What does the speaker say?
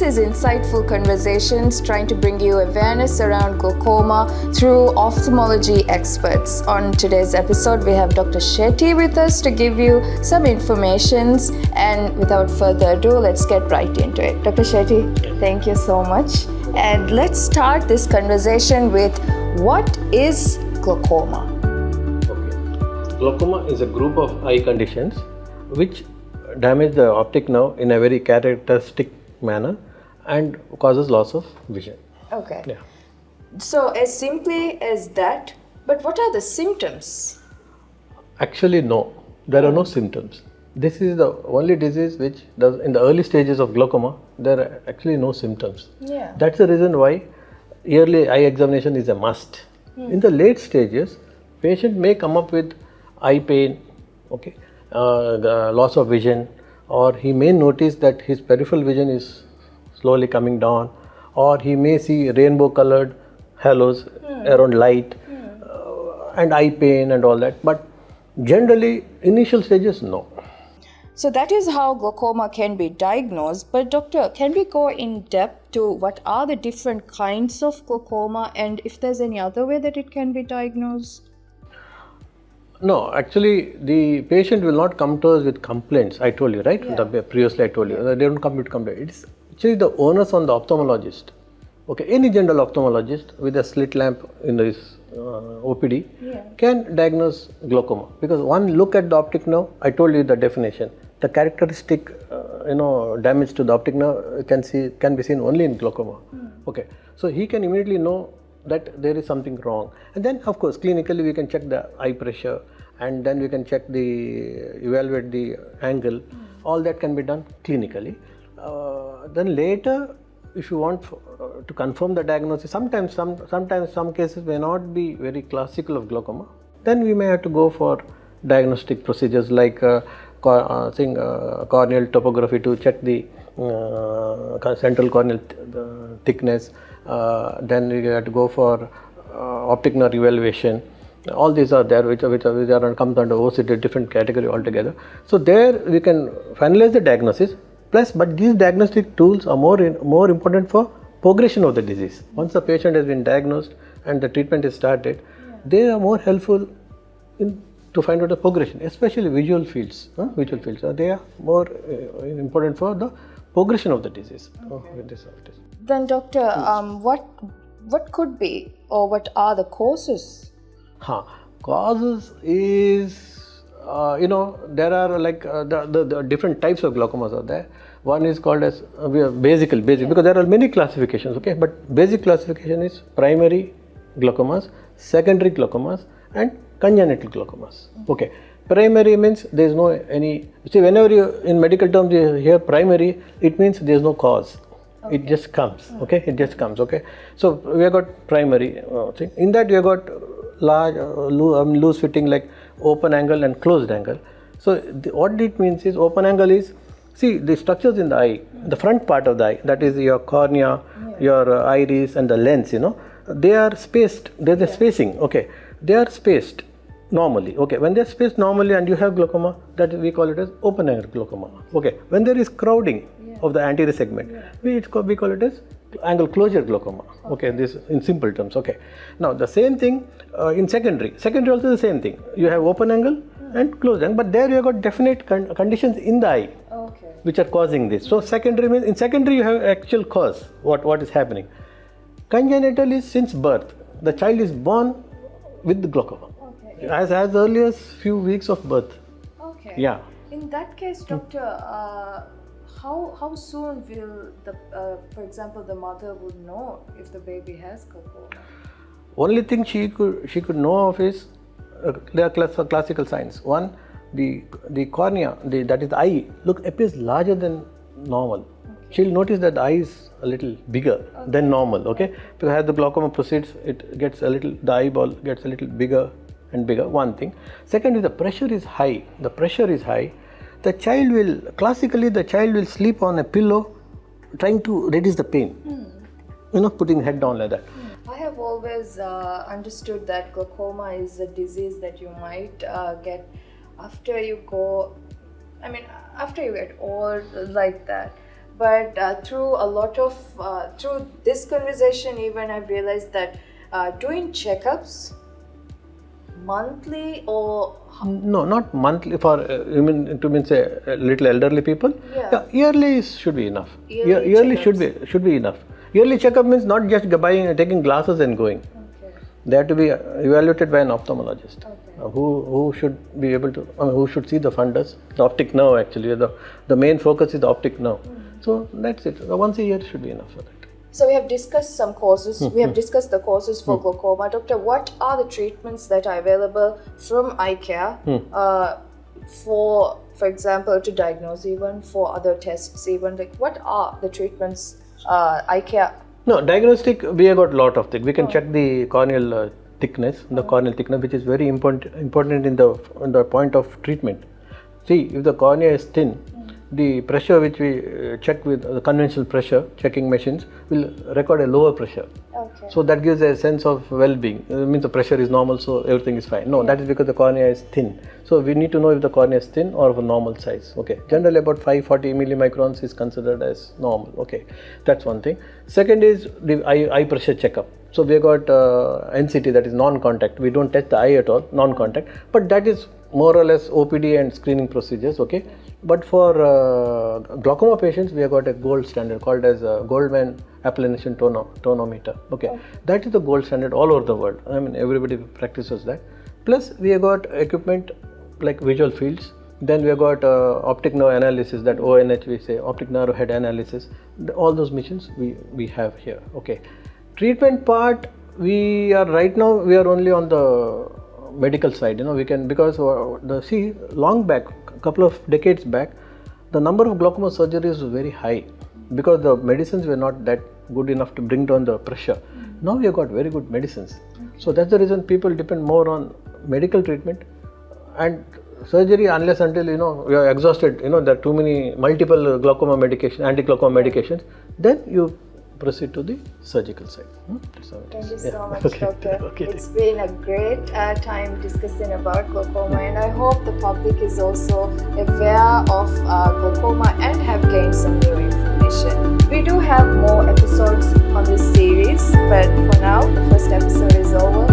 is Insightful Conversations, trying to bring you awareness around glaucoma through ophthalmology experts. On today's episode, we have Dr. Shetty with us to give you some informations. And without further ado, let's get right into it. Dr. Shetty, thank you so much. And let's start this conversation with what is glaucoma? Okay. Glaucoma is a group of eye conditions which damage the optic nerve in a very characteristic manner and causes loss of vision. Okay. Yeah. So as simply as that, but what are the symptoms? Actually, no. There are no symptoms. This is the only disease which does, in the early stages of glaucoma, there are actually no symptoms. Yeah. That's the reason why yearly eye examination is a must. In the late stages, patient may come up with eye pain, okay, the loss of vision, or he may notice that his peripheral vision is slowly coming down, or he may see rainbow colored halos around light, and eye pain and all that. But generally, initial stages, no. So that is how glaucoma can be diagnosed. But doctor, can we go in depth to what are the different kinds of glaucoma and if there's any other way that it can be diagnosed? No, actually, the patient will not come to us with complaints. I told you, right? Yeah. Previously, I told you, they don't come with complaints. It's actually the onus on the ophthalmologist. Okay, any general ophthalmologist with a slit lamp in his OPD can diagnose glaucoma, because one look at the optic nerve. I told you the definition. The characteristic, damage to the optic nerve can be seen only in glaucoma. Okay, so he can immediately know that there is something wrong, and then of course clinically we can check the eye pressure, and then we can evaluate the angle. All that can be done clinically. Then later, if you want to confirm the diagnosis, sometimes some cases may not be very classical of glaucoma. Then we may have to go for diagnostic procedures like corneal topography to check the central corneal thickness. Then we have to go for optic nerve evaluation. All these are there, which are comes under OCT, different category altogether. So there we can finalize the diagnosis. But these diagnostic tools are more important for progression of the disease. Once the patient has been diagnosed and the treatment is started, they are more helpful to find out the progression, especially visual fields. They are more important for the progression of the disease. Okay. Then doctor, what could be or what are the causes? Causes is, there are like the different types of glaucomas are there. One is called as basic, because there are many classifications, okay? But basic classification is primary glaucomas, secondary glaucomas, and congenital glaucomas. Okay. Primary means there is no whenever you in medical terms you hear primary, it means there is no cause. Okay. It just comes, okay? It just comes, okay? So we have got primary thing. In that you have got large, loose fitting like open angle and closed angle. So what it means is open angle is, see the structures in the eye, the front part of the eye, that is your cornea, your iris and the lens, they are spaced, there's a spacing, okay? They are spaced normally, okay? When they are spaced normally and you have glaucoma, that we call it as open angle glaucoma, okay? When there is crowding of the anterior segment, we call it as angle closure glaucoma, okay? This in simple terms, okay? Now the same thing in secondary also the same thing. You have open angle and closed angle, but there you have got definite conditions in the eye, which are causing this. So secondary means, in secondary you have actual cause, what is happening. Congenital is since birth. The child is born with the glaucoma, as early as few weeks of birth. Okay. Yeah. In that case, doctor, how soon will for example, the mother would know if the baby has glaucoma? Only thing she could know of is there are classical signs. One, the cornea, that is the eye, appears larger than normal. She'll notice that the eye is a little bigger than normal, okay? Because as the glaucoma proceeds, the eyeball gets a little bigger and bigger, one thing. Second is the pressure is high. The child will sleep on a pillow trying to reduce the pain, putting head down like that. I have always understood that glaucoma is a disease that you might get after you get old, like that. But through this conversation, even I've realized that doing checkups monthly or No, not monthly. For you mean say little elderly people? Yeah. Yearly should be enough. Yearly Yearly checkups. should be enough. Yearly checkup means not just taking glasses and going. Okay. They have to be evaluated by an ophthalmologist, Okay. who should be able to who should see the fundus, the optic nerve actually. The main focus is the optic nerve. So that's it. Once a year should be enough for that. So we have discussed some causes. We have discussed the causes for glaucoma. Doctor, what are the treatments that are available from eye care for example, to diagnose, even for other tests, even like what are the treatments eye care? No, diagnostic, we have got a lot of things. We can check the corneal thickness, which is very important in the point of treatment. See, if the cornea is thin, the pressure which we check with the conventional pressure checking machines will record a lower pressure. Okay. So that gives a sense of well-being. It means the pressure is normal, so everything is fine. No, that is because the cornea is thin. So we need to know if the cornea is thin or of a normal size. Okay. Generally about 540 millimicrons is considered as normal. Okay. That's one thing. Second is the eye pressure checkup. So we have got NCT, that is non-contact. We don't touch the eye at all, non-contact. But that is more or less OPD and screening procedures. Okay. But for glaucoma patients, we have got a gold standard called as Goldman applanation tonometer. Okay, that is the gold standard all over the world. I mean, everybody practices that. Plus, we have got equipment like visual fields. Then we have got optic nerve analysis, that ONH we say, optic nerve head analysis. All those machines we have here. Okay, treatment part, we are only on the medical side. We can, because long back, a couple of decades back, the number of glaucoma surgeries was very high because the medicines were not that good enough to bring down the pressure. Now we have got very good medicines. So that's the reason people depend more on medical treatment and surgery, unless until you are exhausted, there are too many multiple glaucoma medication, anti-glaucoma medications, then you proceed to the surgical side. Thank you so much, Doctor. Okay. It's been a great time discussing about glaucoma, and I hope the public is also aware of glaucoma and have gained some new information. We do have more episodes on this series, but for now, the first episode is over.